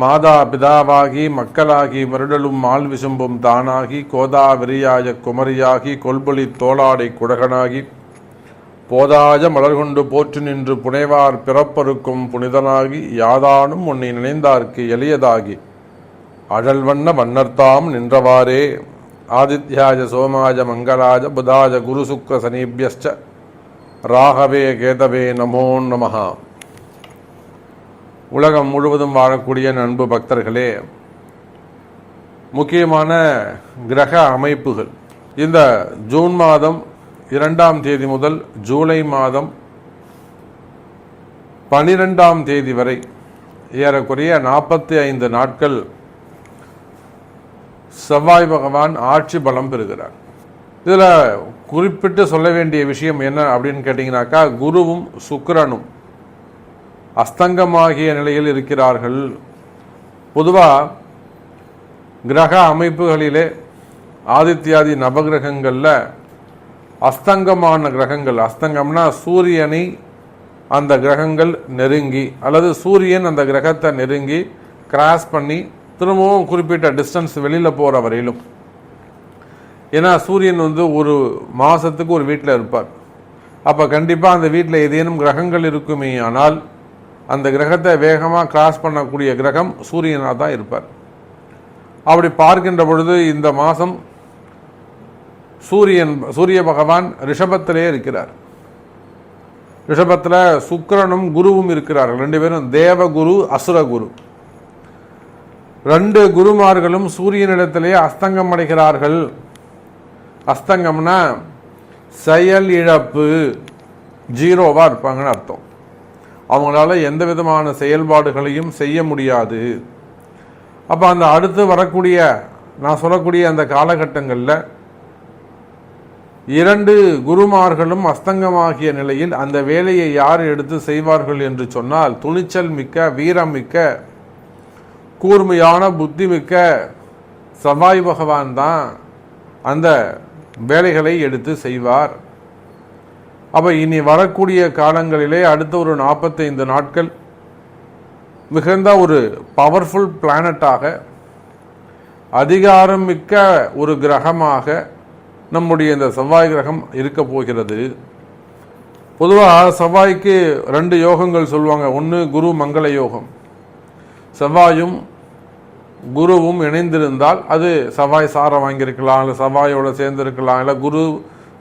மாதா பிதாவாகி மக்களாகி வருடலும் mall விசும்பும் தானாகி கோதா விரியாய குமரியாகி கொல்பொலி தோளாடை குடகனாகி போதாய மலர்கொண்டு போற்று நின்று புனைவார் பிறப்பருக்கும் புனிதனாகி யாதானும் உன்னை நினைந்தார்க்கு எளியதாகி அழல்வண்ண வண்ணர்த்தாம் நின்றவாறே. ஆதித்யாய சோமாய மங்களாய புதாய குரு சுக்ர சனீபியஸ்ச ராகவே கேதவே நமோ நமஹா. உலகம் முழுவதும் வாழக்கூடிய அன்பு பக்தர்களே, முக்கியமான கிரக அமைப்புகள் இந்த ஜூன் மாதம் 2ஆம் தேதி முதல் ஜூலை மாதம் 12ஆம் தேதி வரை ஏறக்குறைய 45 நாட்கள் செவ்வாய் பகவான் ஆட்சி பலம் பெறுகிறார். இதில் குறிப்பிட்டு சொல்ல வேண்டிய விஷயம் என்ன அப்படின்னு கேட்டிங்கனாக்கா, குருவும் சுக்கிரனும் அஸ்தங்கமாகிய நிலையில் இருக்கிறார்கள். பொதுவாக கிரக அமைப்புகளிலே ஆதித்யாதி நவகிரகங்களில் அஸ்தங்கமான கிரகங்கள், அஸ்தங்கம்னா சூரியனை அந்த கிரகங்கள் நெருங்கி அல்லது சூரியன் அந்த கிரகத்தை நெருங்கி கிராஸ் பண்ணி திரும்பவும் குறிப்பிட்ட டிஸ்டன்ஸ் வெளியில் போகிற வரையிலும். ஏன்னா சூரியன் ஒரு மாதத்துக்கு ஒரு வீட்டில் இருப்பார். அப்போ கண்டிப்பாக அந்த வீட்டில் ஏதேனும் கிரகங்கள் இருக்குமே ஆனால் அந்த கிரகத்தை வேகமாக கிராஸ் பண்ணக்கூடிய கிரகம் சூரியனாக தான் இருப்பார். அப்படி பார்க்கின்ற பொழுது இந்த மாதம் சூரிய பகவான் ரிஷபத்திலே இருக்கிறார். ரிஷபத்தில் சுக்கிரனும் குருவும் இருக்கிறார்கள். 2 பேரும் தேவகுரு அசுரகுரு. 2 குருமார்களும் சூரியனிடத்திலே அஸ்தங்கம் அடைகிறார்கள். அஸ்தங்கம்னா செயல் இழப்பு, ஜீரோவாக இருப்பாங்கன்னு அர்த்தம். அவங்களால எந்த விதமான செயல்பாடுகளையும் செய்ய முடியாது. அப்போ அந்த அடுத்து வரக்கூடிய நான் சொல்லக்கூடிய அந்த காலகட்டங்களில் 2 குருமார்களும் அஸ்தங்கமாகிய நிலையில் அந்த வேலையை யார் எடுத்து செய்வார்கள் என்று சொன்னால், துணிச்சல் மிக்க, வீரம் மிக்க, கூர்மையான புத்தி மிக்க செவ்வாய் பகவான் தான் அந்த வேலைகளை எடுத்து செய்வார். அப்போ இனி வரக்கூடிய காலங்களிலே அடுத்த ஒரு 45 நாட்கள் மிகுந்த ஒரு பவர்ஃபுல் பிளானட்டாக, அதிகாரம் மிக்க ஒரு கிரகமாக நம்முடைய இந்த செவ்வாய் கிரகம் இருக்க போகிறது. பொதுவாக செவ்வாய்க்கு 2 யோகங்கள் சொல்லுவாங்க. ஒன்று குரு மங்கள யோகம். செவ்வாயும் குருவும் இணைந்திருந்தால் அது செவ்வாய் சாரம் வாங்கியிருக்கலாம், இல்லை செவ்வாயோட சேர்ந்திருக்கலாம், இல்லை குரு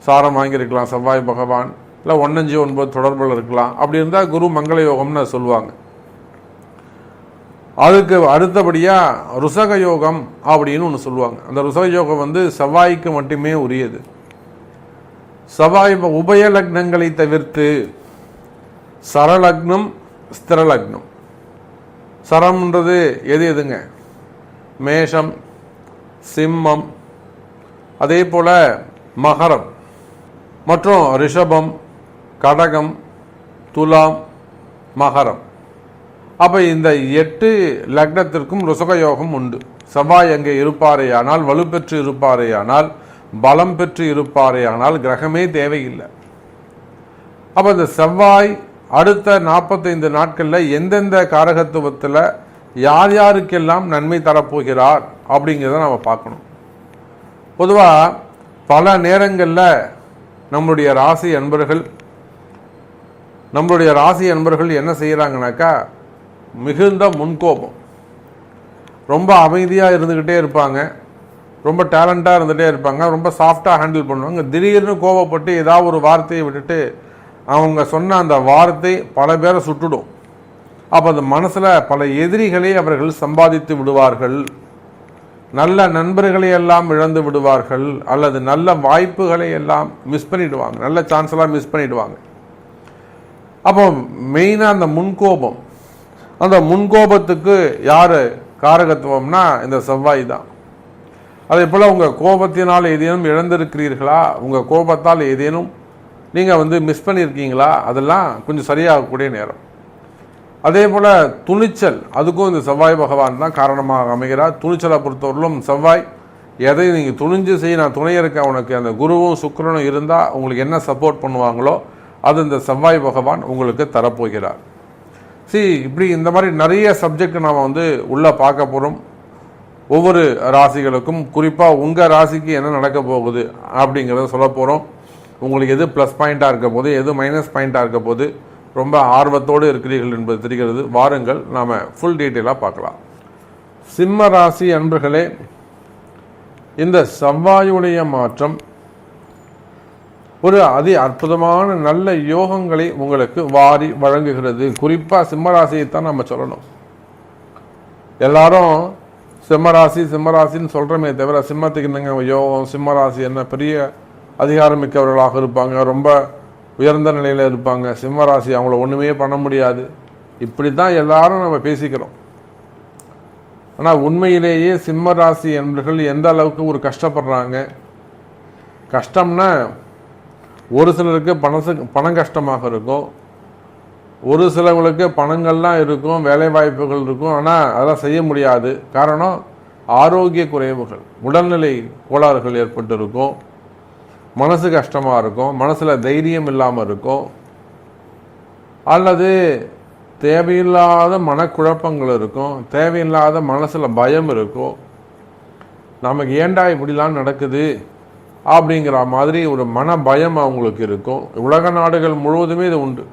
சாரம் வாங்கியிருக்கலாம் செவ்வாய் பகவான், இல்லை 159 தொடர்பில் இருக்கலாம். அப்படி இருந்தால் குரு மங்கள யோகம்னு சொல்லுவாங்க. அதுக்கு அடுத்தபடியாக ருசக யோகம் அப்படின்னு ஒன்று சொல்லுவாங்க. அந்த ருசக யோகம் செவ்வாய்க்கு மட்டுமே உரியது. செவ்வாய் உபய லக்னங்களை தவிர்த்து சரலக்னம், ஸ்திரலக்னம். சரம்ன்றது எதுங்க? மேஷம், சிம்மம், அதே போல மகரம் மற்றும் ரிஷபம், கடகம், துலாம், மகரம். அப்போ இந்த 8 லக்னத்திற்கும் ருசக யோகம் உண்டு. செவ்வாய் அங்கே இருப்பாரேயானால், வலுப்பெற்று இருப்பாரேயானால், பலம் பெற்று இருப்பாரேயானால் கிரகமே தேவையில்லை. அப்போ இந்த செவ்வாய் அடுத்த 45 நாட்களில் எந்தெந்த காரகத்துவத்தில் யார் யாருக்கெல்லாம் நன்மை தரப்போகிறார் அப்படிங்கிறத நம்ம பார்க்கணும். பொதுவாக பல நேரங்களில் நம்மளுடைய ராசி அன்பர்கள் என்ன செய்கிறாங்கனாக்கா, மிகுந்த முன்கோபம், ரொம்ப அமைதியாக இருந்துக்கிட்டே இருப்பாங்க, ரொம்ப டேலண்டாக இருந்துகிட்டே இருப்பாங்க, ரொம்ப சாஃப்டாக ஹேண்டில் பண்ணுவாங்க. திடீர்னு கோபப்பட்டு ஏதாவது ஒரு வார்த்தையை விட்டுட்டு அவங்க சொன்ன அந்த வார்த்தை பல பேரை சுட்டுடும். அப்போ அந்த மனசில் பல எதிரிகளை அவர்கள் சம்பாதித்து விடுவார்கள். நல்ல நண்பர்களை எல்லாம் இழந்து விடுவார்கள், அல்லது நல்ல வாய்ப்புகளை எல்லாம் மிஸ் பண்ணிடுவாங்க, நல்ல சான்ஸ் எல்லாம் மிஸ் பண்ணிடுவாங்க. அப்போ மெயினாக அந்த முன்கோபம், அந்த முன்கோபத்துக்கு யார் காரகத்துவம்னா இந்த செவ்வாய் தான். அதே போல் உங்கள் கோபத்தினால் ஏதேனும் இழந்திருக்கிறீர்களா, உங்கள் கோபத்தால் ஏதேனும் நீங்கள் மிஸ் பண்ணியிருக்கீங்களா, அதெல்லாம் கொஞ்சம் சரியாகக்கூடிய நேரம். அதே போல் துணிச்சல், அதுக்கும் இந்த செவ்வாய் பகவான் தான் காரணமாக அமைகிறார். துணிச்சலை பொறுத்தவரையிலும் செவ்வாய் எதை நீங்கள் துணிஞ்சு செய்ய, நான் துணை இருக்க உனக்கு, அந்த குருவும் சுக்கிரனும் இருந்தால் உங்களுக்கு என்ன சப்போர்ட் பண்ணுவாங்களோ அது இந்த செவ்வாய் பகவான் உங்களுக்கு தரப்போகிறார். இப்படி இந்த மாதிரி நிறைய சப்ஜெக்ட் நாம் உள்ளே பார்க்க போகிறோம். ஒவ்வொரு ராசிகளுக்கும் குறிப்பாக உங்கள் ராசிக்கு என்ன நடக்க போகுது அப்படிங்கிறத சொல்ல போகிறோம். உங்களுக்கு எது ப்ளஸ் பாயிண்ட்டாக இருக்க போது, எது மைனஸ் பாயிண்ட்டாக இருக்க போது ரொம்ப ஆர்வத்தோடு இருக்கிறீர்கள் என்பது தெரிகிறது. வாருங்கள் நாம் ஃபுல் டீட்டெயிலாக பார்க்கலாம். சிம்ம ராசி அன்பர்களே, இந்த செவ்வாயுடைய மாற்றம் ஒரு அதி அற்புதமான நல்ல யோகங்களை உங்களுக்கு வாரி வழங்குகிறது. குறிப்பாக சிம்மராசியைத்தான் நம்ம சொல்லணும். எல்லாரும் சிம்மராசின்னு சொல்கிறோமே தவிர சிம்மத்துக்கு என்னங்க யோகம், சிம்மராசி என்ன பெரிய அதிகாரமிக்கவர்களாக இருப்பாங்க, ரொம்ப உயர்ந்த நிலையில் இருப்பாங்க, சிம்மராசி அவங்கள ஒன்றுமே பண்ண முடியாது, இப்படி தான் எல்லாரும் நம்ம பேசிக்கிறோம். ஆனால் உண்மையிலேயே சிம்மராசி என்பவர்கள் எந்த அளவுக்கு ஒரு கஷ்டப்படுறாங்க. கஷ்டம்னா ஒரு சிலருக்கு பணம் கஷ்டமாக இருக்கும், ஒரு சிலவங்களுக்கு பணங்கள்லாம் இருக்கும், வேலை வாய்ப்புகள் இருக்கும், ஆனால் அதெல்லாம் செய்ய முடியாது. காரணம் ஆரோக்கிய குறைவுகள், உடல்நிலை கோளாறுகள் ஏற்பட்டு இருக்கும், மனசு கஷ்டமாக இருக்கும், மனசில் தைரியம் இல்லாமல் இருக்கும், அல்லது தேவையில்லாத மனக்குழப்பங்கள் இருக்கும், தேவையில்லாத மனசில் பயம் இருக்கும். நமக்கு ஏண்டா இப்படிலாம் நடக்குது அப்படிங்கிற மாதிரி ஒரு மன பயம் அவங்களுக்கு இருக்கும். உலக நாடுகள் முழுவதுமே இது உண்டு.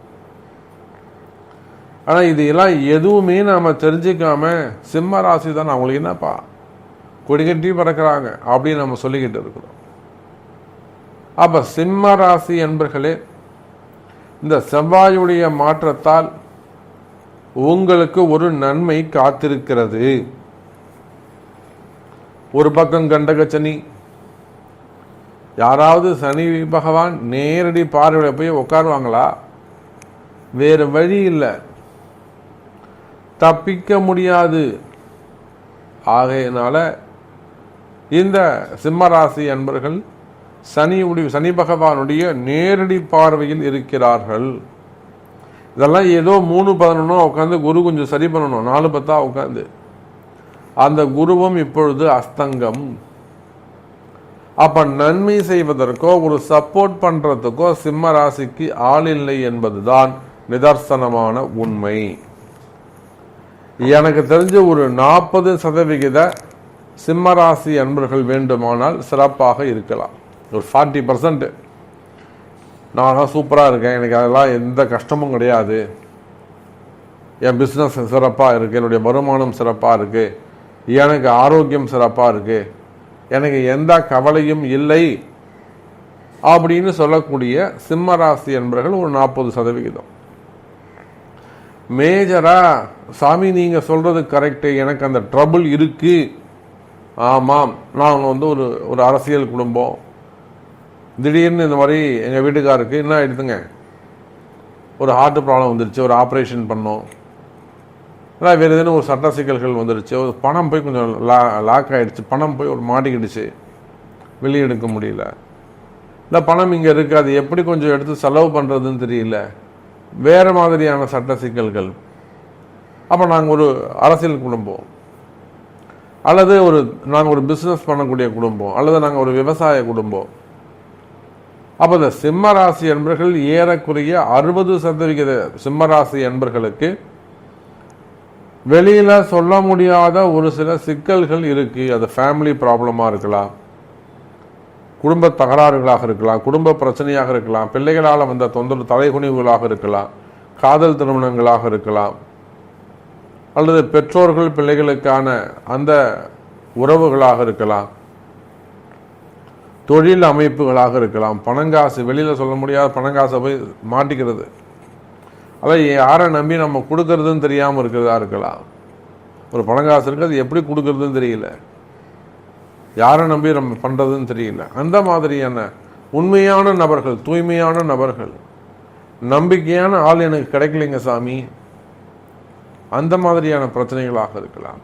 ஆனால் இது எல்லாம் எதுவுமே நாம் தெரிஞ்சிக்காம சிம்ம ராசி தான் அவங்களுக்கு என்னப்பா கொடிகட்டி பறக்கிறாங்க அப்படின்னு நம்ம சொல்லிக்கிட்டு இருக்கிறோம். அப்போ சிம்ம ராசி என்பர்களே, இந்த செவ்வாயுடைய மாற்றத்தால் உங்களுக்கு ஒரு நன்மை காத்திருக்கிறது. ஒரு பக்கம் கண்டகச்சனி, யாராவது சனி பகவான் நேரடி பார்வையில் போய் உட்காருவாங்களா? வேறு வழி இல்லை, தப்பிக்க முடியாது. ஆகையினால இந்த சிம்மராசி அன்பர்கள் சனி பகவானுடைய நேரடி பார்வையில் இருக்கிறார்கள். இதெல்லாம் ஏதோ 3-11 உட்காந்து குரு கொஞ்சம் சரி பண்ணணும், 4-10 உட்காந்து. அந்த குருவும் இப்பொழுது அஸ்தங்கம். அப்ப நன்மை செய்வதற்கோ ஒரு சப்போர்ட் பண்றதுக்கோ சிம்ம ராசிக்கு ஆள் இல்லை என்பதுதான் நிதர்சனமான உண்மை. எனக்கு தெரிஞ்ச ஒரு 40% சிம்மராசி அன்பர்கள் வேண்டுமானால் சிறப்பாக இருக்கலாம். ஒரு 40% நான் சூப்பராக இருக்கேன், எனக்கு அதெல்லாம் எந்த கஷ்டமும் கிடையாது, என் பிஸ்னஸ் சிறப்பாக இருக்குது, என்னுடைய வருமானம் சிறப்பாக இருக்குது, எனக்கு ஆரோக்கியம் சிறப்பாக இருக்குது, எனக்கு எந்த கவலையும் இல்லை அப்படின்னு சொல்லக்கூடிய சிம்மராசி என்பவர்கள் ஒரு 40%. மேஜரா சாமி நீங்க சொல்றது கரெக்டு, எனக்கு அந்த ட்ரபிள் இருக்கு, ஆமாம் நாங்கள் ஒரு அரசியல் குடும்பம், திடீர்னு இந்த மாதிரி எங்கள் வீட்டுக்காருக்கு என்ன ஆயிடுதுங்க, ஒரு ஹார்ட் ப்ராப்ளம் வந்துருச்சு, ஒரு ஆப்ரேஷன் பண்ணோம், அதான் வேறு எதுன்னு ஒரு சட்ட சிக்கல்கள் வந்துடுச்சு, ஒரு பணம் போய் கொஞ்சம் லாக் ஆகிடுச்சு, பணம் போய் ஒரு மாட்டிக்கிடுச்சு, வெளியே எடுக்க முடியல, இல்லை பணம் இங்கே இருக்குது, அது எப்படி கொஞ்சம் எடுத்து செலவு பண்ணுறதுன்னு தெரியல, வேறு மாதிரியான சட்ட சிக்கல்கள். அப்போ நாங்கள் ஒரு அரசியல் குடும்பம், அல்லது நாங்கள் ஒரு பிஸ்னஸ் பண்ணக்கூடிய குடும்பம், அல்லது நாங்கள் ஒரு விவசாய குடும்பம். அப்போ இந்த சிம்மராசி என்பர்கள் ஏறக்குறைய 60% சிம்மராசி என்பர்களுக்கு வெளியில சொல்ல முடியாத ஒரு சில சிக்கல்கள் இருக்கு. அது ஃபேமிலி ப்ராப்ளமா இருக்கலாம், குடும்ப தகராறுகளாக இருக்கலாம், குடும்ப பிரச்சனையாக இருக்கலாம், பிள்ளைகளால் வந்த தொந்தரவு தலைகுனிவுகளாக இருக்கலாம், காதல் திருமணங்களாக இருக்கலாம், அல்லது பெற்றோர்கள் பிள்ளைகளுக்கான அந்த உறவுகளாக இருக்கலாம், தொழில் அமைப்புகளாக இருக்கலாம், பணங்காசு வெளியில் சொல்ல முடியாத பணங்காசை போய் மாட்டிக்கிறது, அதை யாரை நம்பி நம்ம கொடுக்கறதுன்னு தெரியாமல் இருக்கிறதா இருக்கலாம். ஒரு பணங்காசு இருக்குது, அது எப்படி கொடுக்கறதுன்னு தெரியல, யாரை நம்பி நம்ம பண்ணுறதுன்னு தெரியல. அந்த மாதிரியான உண்மையான நபர்கள், தூய்மையான நபர்கள், நம்பிக்கையான ஆள் எனக்கு கிடைக்கலைங்க சாமி, அந்த மாதிரியான பிரச்சனைகளாக இருக்கலாம்.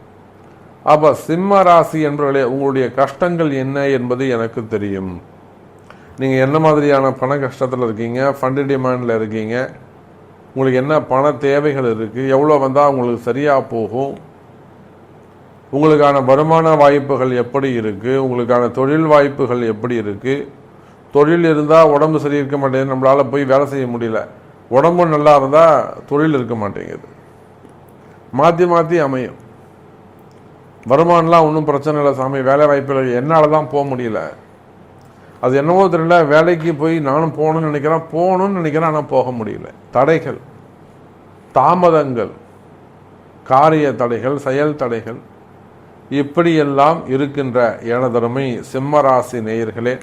அப்போ சிம்ம ராசி என்பவர்களே, உங்களுடைய கஷ்டங்கள் என்ன என்பது எனக்கு தெரியும். நீங்கள் என்ன மாதிரியான பண கஷ்டத்தில் இருக்கீங்க, ஃபண்டு டிமாண்டில் இருக்கீங்க, உங்களுக்கு என்ன பண தேவைகள் இருக்குது, எவ்வளோ வந்தால் உங்களுக்கு சரியாக போகும், உங்களுக்கான வருமான வாய்ப்புகள் எப்படி இருக்குது, உங்களுக்கான தொழில் வாய்ப்புகள் எப்படி இருக்குது. தொழில் இருந்தால் உடம்பு சரி இருக்க மாட்டேங்குது, நம்மளால் போய் வேலை செய்ய முடியல, உடம்பு நல்லா இருந்தால் தொழில் இருக்க மாட்டேங்குது. மாற்றி மாற்றி அமையும். வருமானம்லாம் ஒன்றும் பிரச்சனை இல்லை சாமி, வேலை வாய்ப்பில் என்னால் தான் போக முடியல, அது என்னவோ தெரியல, வேலைக்கு போய் நானும் போகணும்னு நினைக்கிறேன் ஆனால் போக முடியல. தடைகள், தாமதங்கள், காரிய தடைகள், செயல் தடைகள், இப்படியெல்லாம் இருக்கின்ற எனதருமை சிம்மராசி நேயர்களே,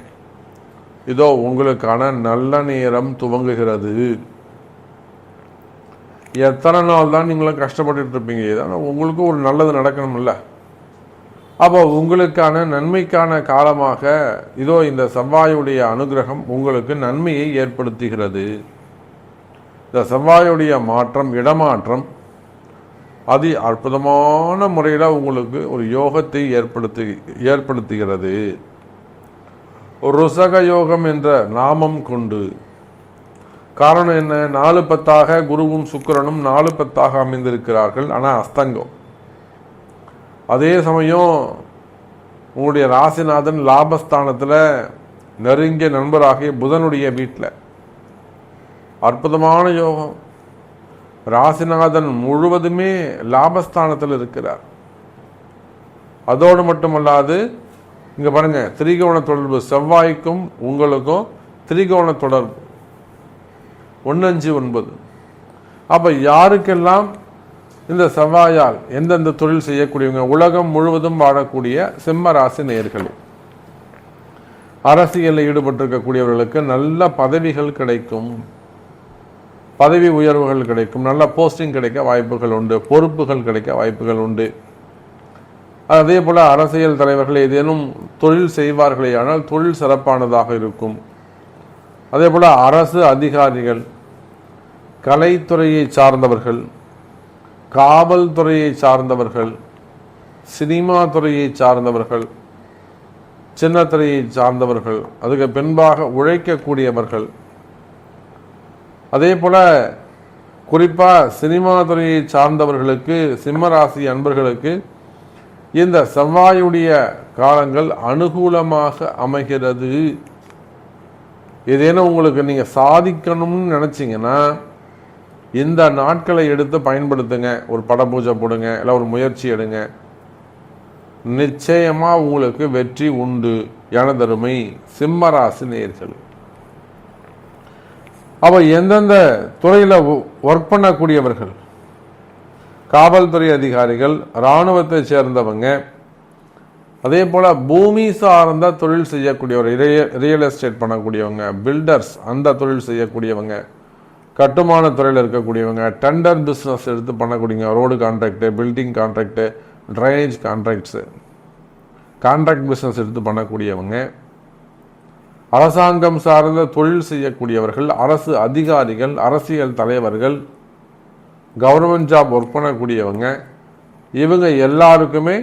இதோ உங்களுக்கான நல்ல நேரம் துவங்குகிறது. எத்தனை நாள் தான் நீங்களும் கஷ்டப்பட்டு இருப்பீங்க, ஏதாவது உங்களுக்கும் ஒரு நல்லது நடக்கணும்ல. அப்போ உங்களுக்கான நன்மைக்கான காலமாக இதோ இந்த செவ்வாயுடைய அனுகிரகம் உங்களுக்கு நன்மையை ஏற்படுத்துகிறது. இந்த செவ்வாயுடைய மாற்றம், இடமாற்றம் அற்புதமான முறையில் உங்களுக்கு ஒரு யோகத்தை ஏற்படுத்துகிறது. ருசக யோகம் என்ற நாமம் கொண்டு. காரணம் என்ன? 4-10 குருவும் சுக்கிரனும் 4-10 அமைந்திருக்கிறார்கள். ஆனால் அஸ்தங்கம். அதே சமயம் உங்களுடைய ராசிநாதன் லாபஸ்தானத்தில் நெருங்கிய நண்பராகிய புதனுடைய வீட்டில் அற்புதமான யோகம். ராசிநாதன் முழுவதுமே லாபஸ்தானத்தில் இருக்கிறார். அதோடு மட்டுமல்லாது இங்கே பாருங்க, திரிகோண தொடர்பு, செவ்வாய்க்கும் உங்களுக்கும் திரிகோண தொடர்பு 1-5-9. அப்போ யாருக்கெல்லாம் இந்த செவ்வாயால் எந்தெந்த தொழில் செய்யக்கூடியவங்க, உலகம் முழுவதும் வாழக்கூடிய சிம்ம ராசி நேயர்களே, அரசியலில் ஈடுபட்டிருக்கக்கூடியவர்களுக்கு நல்ல பதவிகள் கிடைக்கும், பதவி உயர்வுகள் கிடைக்கும், நல்ல போஸ்டிங் கிடைக்க வாய்ப்புகள் உண்டு, பொறுப்புகள் கிடைக்க வாய்ப்புகள் உண்டு. அதே போல அரசியல் தலைவர்கள் ஏதேனும் தொழில் செய்வார்களே ஆனால் தொழில் சிறப்பானதாக இருக்கும். அதே போல அரசு அதிகாரிகள், கலைத்துறையை சார்ந்தவர்கள், காவல்துறையை சார்ந்தவர்கள், சினிமா துறையை சார்ந்தவர்கள், சின்னத்திரையை சார்ந்தவர்கள், அதுக்கு பின்பாக உழைக்கக்கூடியவர்கள், அதே போல குறிப்பாக சினிமா துறையை சார்ந்தவர்களுக்கு, சிம்மராசி அன்பர்களுக்கு இந்த செவ்வாயுடைய காலங்கள் அனுகூலமாக அமைகிறது. ஏதேனும் உங்களுக்கு நீங்கள் சாதிக்கணும்னு நினச்சிங்கன்னா இந்த நாட்களை எடுத்து பயன்படுத்துங்க. ஒரு பட பூஜை போடுங்க, இல்லை ஒரு முயற்சி எடுங்க, நிச்சயமாக உங்களுக்கு வெற்றி உண்டு. எனதருமை சிம்மராசி நேயர்கள், அப்போ எந்தெந்த துறையில் ஒர்க் பண்ணக்கூடியவர்கள், காவல்துறை அதிகாரிகள், இராணுவத்தை சேர்ந்தவங்க, அதே போல் பூமி சார்ந்த தொழில் செய்யக்கூடியவர், ரியல் எஸ்டேட் பண்ணக்கூடியவங்க, பில்டர்ஸ் அந்த தொழில் செய்யக்கூடியவங்க, கட்டுமான துறையில் இருக்கக்கூடியவங்க, டெண்டர் பிஸ்னஸ் எடுத்து பண்ணக்கூடியவங்க, road contract, building contract, drainage contracts, contract business எடுத்து பண்ணக்கூடியவங்க, அரசாங்கம் சார்ந்த தொழில் செய்யக்கூடியவர்கள், அரசு அதிகாரிகள், அரசியல் தலைவர்கள், கவர்மெண்ட் ஜாப் ஒர்க் பண்ணக்கூடியவங்க, இவங்க எல்லாருக்குமே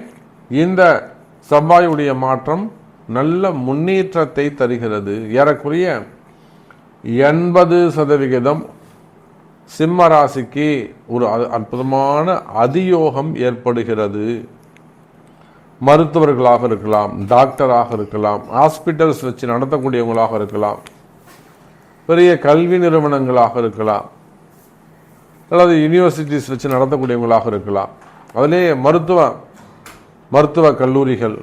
இந்த செவ்வாயுடைய மாற்றம் நல்ல முன்னேற்றத்தை தருகிறது. ஏறக்குறைய 80% சிம்ம ராசிக்கு ஒரு அற்புதமான அதியோகம் ஏற்படுகிறது. மருத்துவர்களாக இருக்கலாம், டாக்டராக இருக்கலாம், ஹாஸ்பிட்டல்ஸ் வச்சு நடத்தக்கூடியவங்களாக இருக்கலாம், பெரிய கல்வி நிறுவனங்களாக இருக்கலாம், அல்லது யூனிவர்சிட்டிஸ் வச்சு நடத்தக்கூடியவங்களாக இருக்கலாம், அதிலே மருத்துவ கல்லூரிகள்,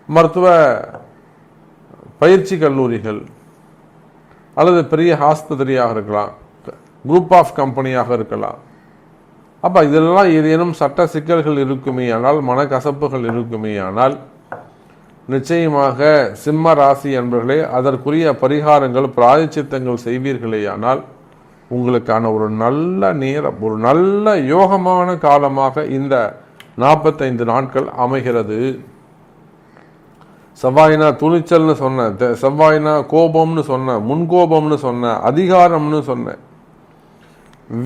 மருத்துவ பயிற்சி கல்லூரிகள், அல்லது பெரிய ஆஸ்பத்திரியாக இருக்கலாம், குரூப் ஆஃப் கம்பெனியாக இருக்கலாம். அப்போ இதெல்லாம் ஏதேனும் சட்ட சிக்கல்கள் இருக்குமே ஆனால், மனக்கசப்புகள் இருக்குமே ஆனால், நிச்சயமாக சிம்ம ராசி என்பவர்களே அதற்குரிய பரிகாரங்கள், பிராயச்சித்தங்கள் செய்வீர்களே ஆனால் உங்களுக்கான ஒரு நல்ல நேரம், ஒரு நல்ல யோகமான காலமாக இந்த 45 நாட்கள் அமைகிறது. செவ்வாயினா துணிச்சல்னு சொன்னேன், செவ்வாயினா கோபம்னு சொன்னேன், முன்கோபம்னு சொன்னேன், அதிகாரம்னு சொன்னேன்,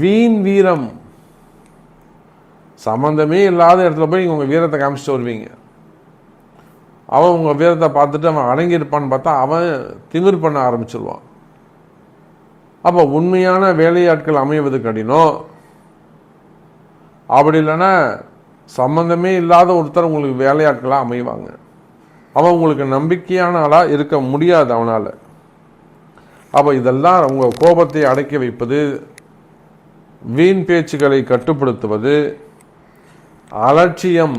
வீண் வீரம், சம்பந்தமே இல்லாத இடத்துல போய் உங்கள் வீரத்தை காமிச்சிட்டு வருவீங்க. அவன் உங்கள் வீரத்தை பார்த்துட்டு அவன் அடங்கியிருப்பான்னு பார்த்தா அவன் திமிர் பண்ண ஆரம்பிச்சிருவான். அப்போ உண்மையான வேலையாட்கள் அமைவது கடினம். அப்படி இல்லைன்னா சம்பந்தமே இல்லாத ஒருத்தர் உங்களுக்கு வேலையாட்களாக அமைவாங்க. அவன் உங்களுக்கு நம்பிக்கையான ஆளாக இருக்க முடியாது அவனால். அப்போ இதெல்லாம் உங்கள் கோபத்தை அடக்கி வைப்பது, வீண் பேச்சுக்களை கட்டுப்படுத்துவது, அலட்சியம்,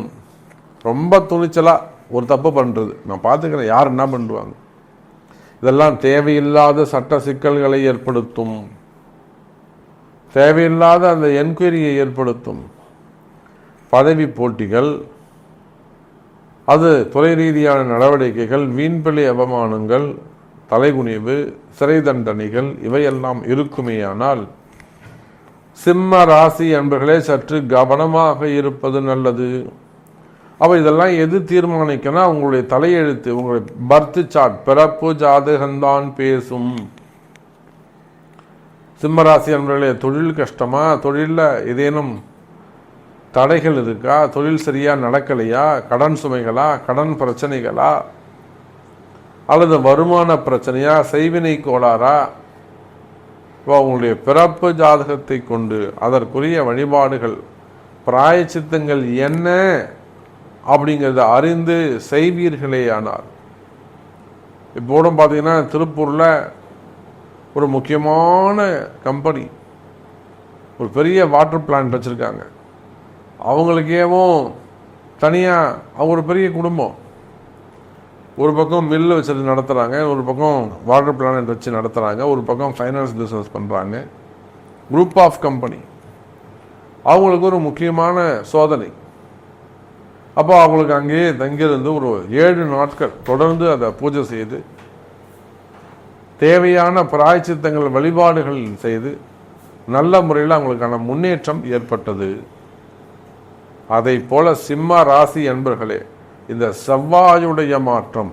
ரொம்ப துணிச்சலாக ஒரு தப்பு பண்ணுறது. நான் பார்த்துக்கிறேன் யார் என்ன பண்ணுவாங்க. இதெல்லாம் தேவையில்லாத சட்ட சிக்கல்களை ஏற்படுத்தும், தேவையில்லாத அந்த என்கொயரியை ஏற்படுத்தும். பதவி போட்டிகள், அது துறை ரீதியான நடவடிக்கைகள், வீண்பிழை அவமானங்கள், தலைகுனிவு, சிறை தண்டனைகள் இவையெல்லாம் இருக்குமேயானால் சிம்ம ராசி அன்பர்களே சற்று கவனமாக இருப்பது நல்லது. அப்போ இதெல்லாம் எது தீர்மானிக்கணும்? உங்களுடைய தலையெழுத்து, உங்களுடைய பர்த் சார்ட், பிறப்பு ஜாதகம்தான் பேசும். சிம்மராசி அன்பர்களே, தொழில் கஷ்டமா? தொழிலில் ஏதேனும் தடைகள் இருக்கா? தொழில் சரியாக நடக்கலையா? கடன் சுமைகளா? கடன் பிரச்சனைகளா? அல்லது வருமான பிரச்சனையா? செய்வினை கோளாறா? உங்களுடைய பிறப்பு ஜாதகத்தை கொண்டு அதற்குரிய வழிபாடுகள், பிராயச்சித்தங்கள் என்ன அப்படிங்கிறத அறிந்து செய்வீர்களே. ஆனால் இப்போட பார்த்தீங்கன்னா திருப்பூரில் ஒரு முக்கியமான கம்பெனி ஒரு பெரிய வாட்டர் பிளான்ட் வச்சுருக்காங்க. அவங்களுக்கேவும் தனியாக ஒரு பெரிய குடும்பம், ஒரு பக்கம் மில்லு வச்சு நடத்துகிறாங்க, ஒரு பக்கம் வாட்டர் பிளான்ட் வச்சு நடத்துகிறாங்க, ஒரு பக்கம் ஃபைனான்ஸ் பிஸ்னஸ் பண்ணுறாங்க. Group of company. அவங்களுக்கு ஒரு முக்கியமான சோதனை. அப்போ அவங்களுக்கு அங்கேயே தங்கியிருந்து ஒரு 7 நாட்கள் தொடர்ந்து அதை பூஜை செய்து தேவையான பிராயச்சித்தங்கள் வழிபாடுகள் செய்து நல்ல முறையில் அவங்களுக்கான முன்னேற்றம் ஏற்பட்டது. அதை போல சிம்ம ராசி அன்பர்களே, இந்த செவ்வாயுடைய மாற்றம்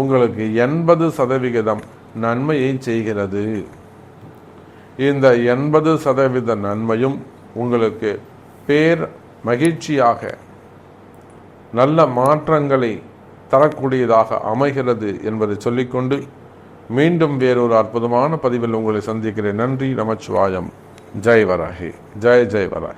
உங்களுக்கு 80% நன்மையை செய்கிறது. இந்த 80% நன்மையும் உங்களுக்கு பேர் மகிழ்ச்சியாக நல்ல மாற்றங்களை தரக்கூடியதாக அமைகிறது என்பதை சொல்லிக்கொண்டு மீண்டும் வேறொரு அற்புதமான பதிவில் உங்களை சந்திக்கிறேன். நன்றி. நமச்சிவாயம். ஜெய் வராகி. ஜெய் ஜெய் வராகி.